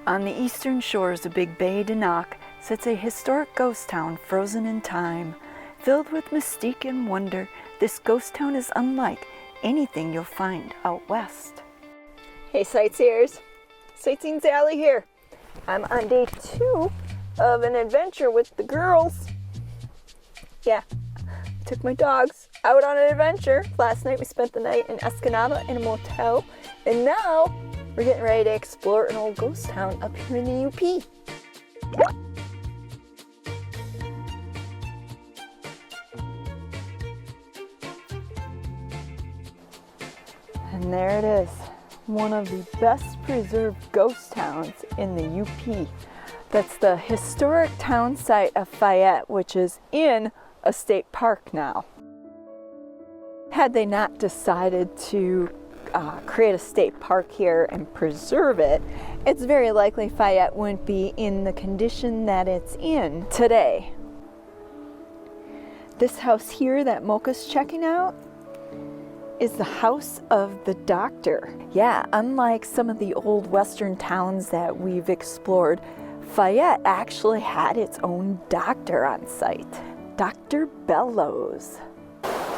On the eastern shores of Big Bay de Noc sits a historic ghost town frozen in time. Filled with mystique and wonder, this ghost town is unlike anything you'll find out west. Hey sightseers, SightseeingSally here. I'm on day 2 of an adventure with the girls. Yeah, I took my dogs out on an adventure. Last night we spent the night in Escanaba in a motel, and now we're getting ready to explore an old ghost town up here in the UP. And there it is, one of the best preserved ghost towns in the UP. That's the historic town site of Fayette, which is in a state park now. Had they not decided to create a state park here and preserve it, it's very likely Fayette wouldn't be in the condition that it's in today. This house here that Mocha's checking out is the house of the doctor. Yeah, unlike some of the old western towns that we've explored, Fayette actually had its own doctor on site, Dr. Bellows.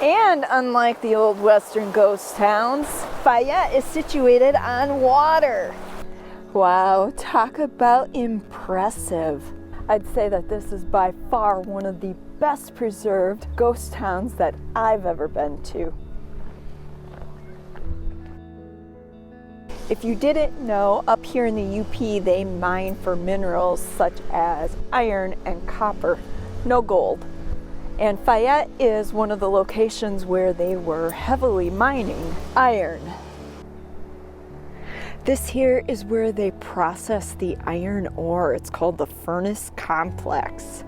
And unlike the old western ghost towns, Fayette is situated on water. Wow, talk about impressive. I'd say that this is by far one of the best preserved ghost towns that I've ever been to. If you didn't know, up here in the UP they mine for minerals such as iron and copper, no gold. And Fayette is one of the locations where they were heavily mining iron. This here is where they process the iron ore. It's called the furnace complex.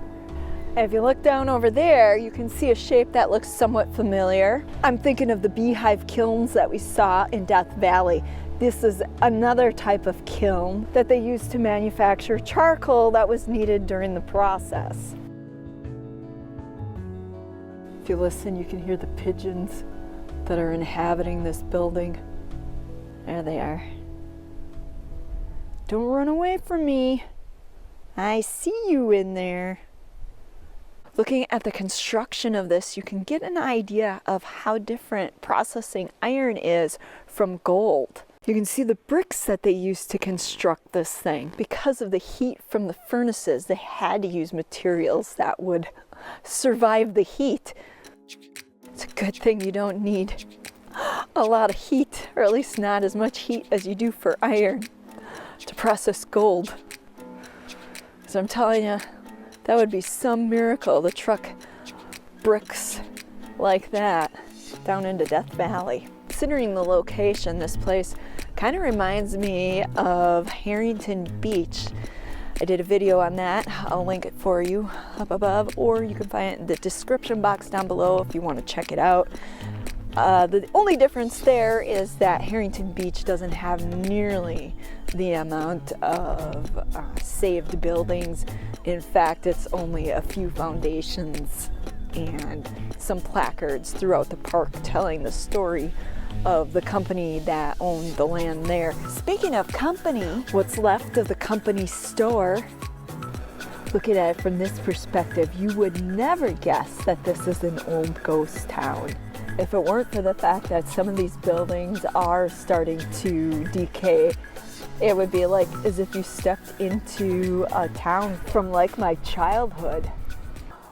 If you look down over there, you can see a shape that looks somewhat familiar. I'm thinking of the beehive kilns that we saw in Death Valley. This is another type of kiln that they used to manufacture charcoal that was needed during the process. If you listen, you can hear the pigeons that are inhabiting this building. There they are. Don't run away from me. I see you in there. Looking at the construction of this, you can get an idea of how different processing iron is from gold. You can see the bricks that they used to construct this thing. Because of the heat from the furnaces, they had to use materials that would survive the heat. It's a good thing you don't need a lot of heat, or at least not as much heat as you do for iron to process gold. So I'm telling you, that would be some miracle to truck bricks like that down into Death Valley. Considering the location, this place kind of reminds me of Harrington Beach. I did a video on that. I'll link it for you up above, or you can find it in the description box down below if you want to check it out. The only difference there is that Harrington Beach doesn't have nearly the amount of saved buildings. In fact, it's only a few foundations and some placards throughout the park telling the story of the company that owned the land there. Speaking of company, what's left of the company store, looking at it from this perspective, you would never guess that this is an old ghost town. If it weren't for the fact that some of these buildings are starting to decay, it would be like as if you stepped into a town from like my childhood.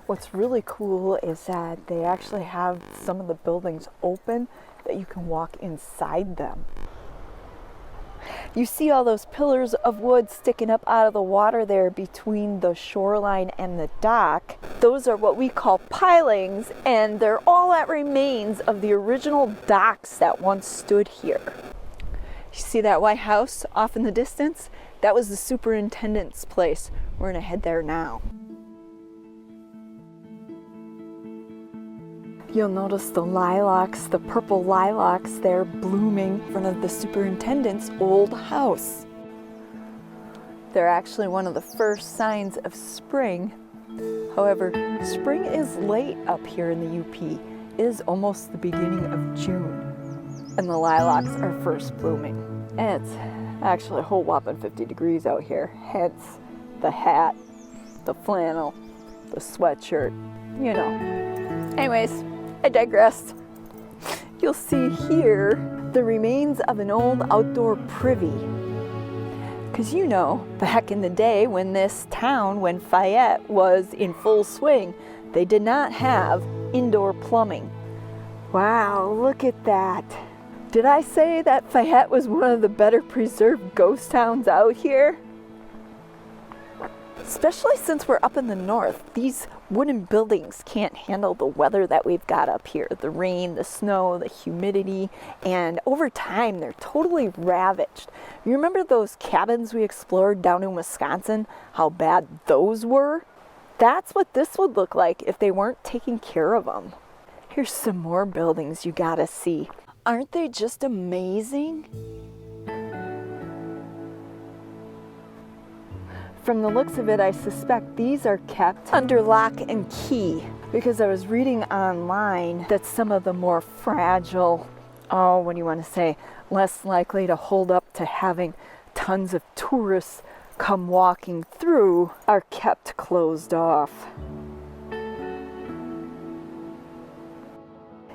What's really cool is that they actually have some of the buildings open that you can walk inside them. You see all those pillars of wood sticking up out of the water there between the shoreline and the dock. Those are what we call pilings, and they're all that remains of the original docks that once stood here. You see that white house off in the distance? That was the superintendent's place. We're gonna head there now. You'll notice the lilacs, the purple lilacs there blooming in front of the superintendent's old house. They're actually one of the first signs of spring. However, spring is late up here in the UP. It is almost the beginning of June, and the lilacs are first blooming. And it's actually a whole whopping 50 degrees out here. Hence the hat, the flannel, the sweatshirt, you know. Anyways, I digressed. You'll see here the remains of an old outdoor privy. Because you know, back in the day when this town, when Fayette was in full swing, they did not have indoor plumbing. Wow, look at that. Did I say that Fayette was one of the better preserved ghost towns out here? Especially since we're up in the north, these wooden buildings can't handle the weather that we've got up here. The rain, the snow, the humidity, and over time they're totally ravaged. You remember those cabins we explored down in Wisconsin? How bad those were? That's what this would look like if they weren't taking care of them. Here's some more buildings you gotta see. Aren't they just amazing? From the looks of it, I suspect these are kept under lock and key because I was reading online that some of the more fragile, what do you want to say, less likely to hold up to having tons of tourists come walking through are kept closed off.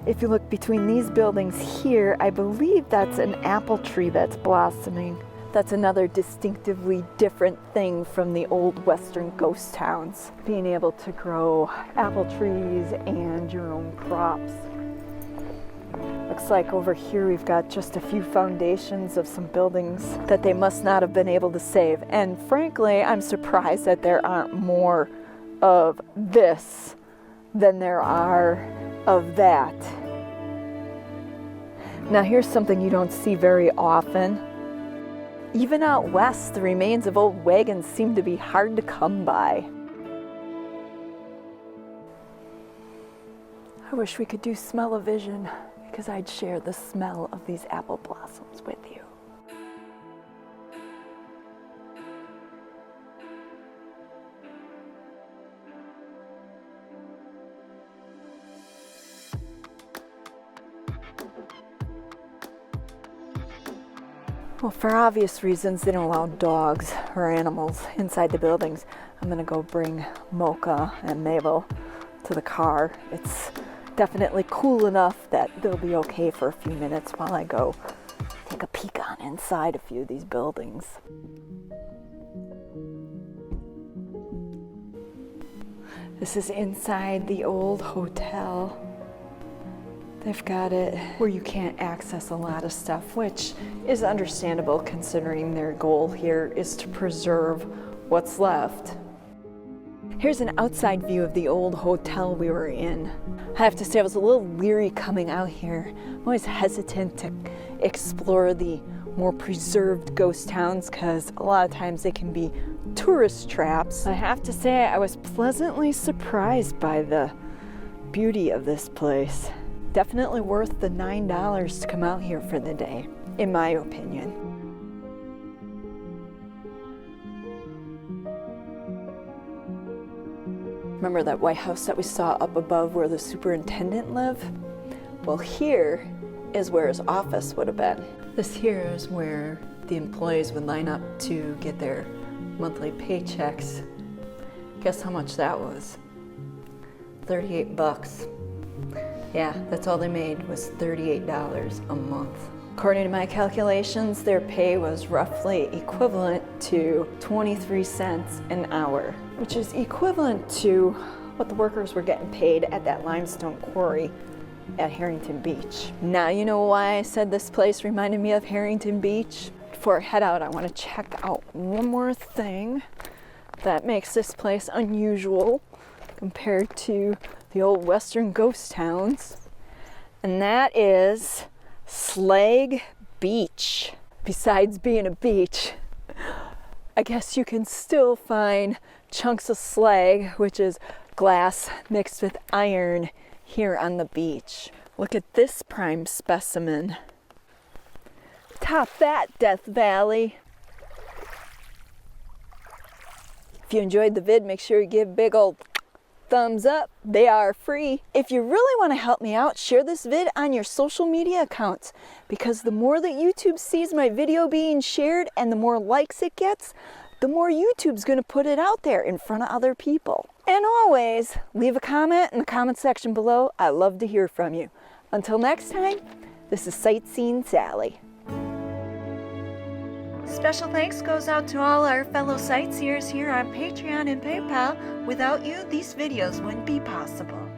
If you look between these buildings here, I believe that's an apple tree that's blossoming. That's another distinctively different thing from the old western ghost towns. Being able to grow apple trees and your own crops. Looks like over here we've got just a few foundations of some buildings that they must not have been able to save. And frankly, I'm surprised that there aren't more of this than there are of that. Now here's something you don't see very often. Even out west, the remains of old wagons seem to be hard to come by. I wish we could do smell-o-vision because I'd share the smell of these apple blossoms with you. Well, for obvious reasons, they don't allow dogs or animals inside the buildings. I'm gonna go bring Mocha and Mabel to the car. It's definitely cool enough that they'll be okay for a few minutes while I go take a peek on inside a few of these buildings. This is inside the old hotel. They've got it where you can't access a lot of stuff, which is understandable considering their goal here is to preserve what's left. Here's an outside view of the old hotel we were in. I have to say I was a little leery coming out here. I'm always hesitant to explore the more preserved ghost towns because a lot of times they can be tourist traps. I have to say I was pleasantly surprised by the beauty of this place. Definitely worth the $9 to come out here for the day, in my opinion. Remember that White House that we saw up above where the superintendent lived? Well, here is where his office would have been. This here is where the employees would line up to get their monthly paychecks. Guess how much that was? 38 bucks. Yeah, that's all they made was $38 a month. According to my calculations, their pay was roughly equivalent to 23 cents an hour, which is equivalent to what the workers were getting paid at that limestone quarry at Harrington Beach. Now you know why I said this place reminded me of Harrington Beach? Before I head out, I want to check out one more thing that makes this place unusual compared to the old western ghost towns, and that is Slag Beach. Besides being a beach, I guess you can still find chunks of slag, which is glass mixed with iron, here on the beach. Look at this prime specimen. Top that, Death Valley. If you enjoyed the vid, make sure you give big old thumbs up. They are free. If you really want to help me out, share this vid on your social media accounts, because the more that YouTube sees my video being shared and the more likes it gets, the more YouTube's going to put it out there in front of other people. And always, leave a comment in the comment section below. I love to hear from you. Until next time, this is Sightseeing Sally. Special thanks goes out to all our fellow sightseers here on Patreon and PayPal. Without you, these videos wouldn't be possible.